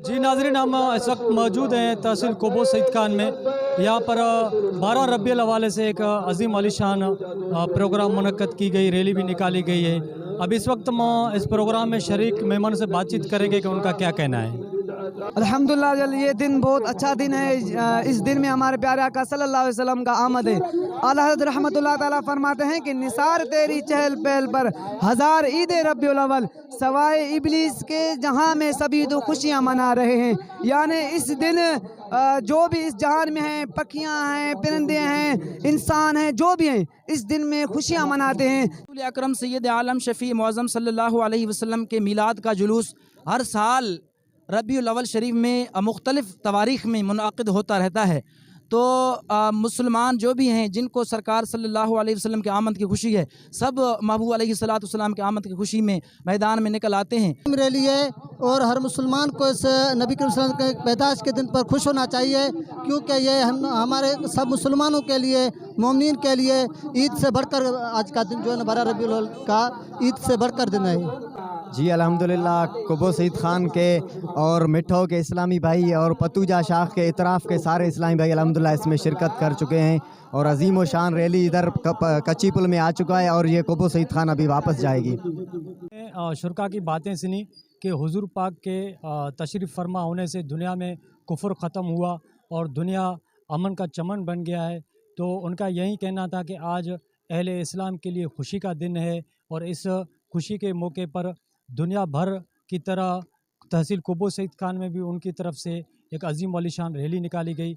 जी नाज़रीन, हम इस वक्त मौजूद हैं तहसील कोबो सईद खान में। यहाँ पर 12 रबीउल अव्वल से एक अजीम आलीशान प्रोग्राम मुनक्कद की गई, रैली भी निकाली गई है। अब इस वक्त हम इस प्रोग्राम में शरीक मेहमान से बातचीत करेंगे कि उनका क्या कहना है। अल्हम्दुलिल्लाह, ये दिन बहुत अच्छा दिन है। इस दिन में हमारे प्यारे आका सल्लल्लाहु अलैहि वसल्लम का आमद है। आला हज़रत रहमतुल्लाह ताला फरमाते हैं कि निसार तेरी चहल पहल पर हज़ार ईद रबीउल अव्वल, सवाए इबलीस के जहां में सभी तो खुशियां मना रहे हैं। यानी इस दिन जो भी इस जहान में हैं, पखियां हैं, परिंदे हैं, इंसान हैं, जो भी हैं, इस दिन में खुशियां मनाते हैं। रसूल अकरम सैयद आलम शफ़ी मुअज़्ज़म सल्लल्लाहु अलैहि वसल्लम के मीलाद का जुलूस हर साल रबीउल अव्वल शरीफ में मुख्तलिफ़ तवारीख़ में मुनअक़िद होता रहता है। तो मुसलमान जो भी हैं जिनको सरकार सल्लल्लाहु अलैहि वसल्लम के आमद की खुशी है, सब महबूब अलैहिस्सलातु वस्सलाम के आमद की खुशी में मैदान में निकल आते हैं। रैली है और हर मुसलमान को इस नबी करीम सल्लल्लाहु अलैहि वसल्लम के पैदाइश के दिन पर खुश होना चाहिए, क्योंकि ये हमारे सब मुसलमानों के लिए, मोमिनीन के लिए ईद से बढ़कर आज का दिन जो है 12 रबीउल अव्वल का ईद से बढ़कर दिन है। जी अल्हम्दुलिल्लाह, कोबो सईद खान के और मिठो के इस्लामी भाई और पतूजा शाख के इतराफ़ के सारे इस्लामी भाई अल्हम्दुलिल्लाह इसमें शिरकत कर चुके हैं और अजीम व शान रैली इधर कच्ची पुल में आ चुका है और ये कोबो सईद खान अभी वापस जाएगी। शुरका की बातें सुनी कि हुजूर पाक के तशरीफ़ फरमा होने से दुनिया में कुफ्र ख़त्म हुआ और दुनिया अमन का चमन बन गया है। तो उनका यही कहना था कि आज अहले इस्लाम के लिए खुशी का दिन है और इस खुशी के मौके पर दुनिया भर की तरह तहसील कोबो सईद खान में भी उनकी तरफ से एक अजीम वालीशान रैली निकाली गई।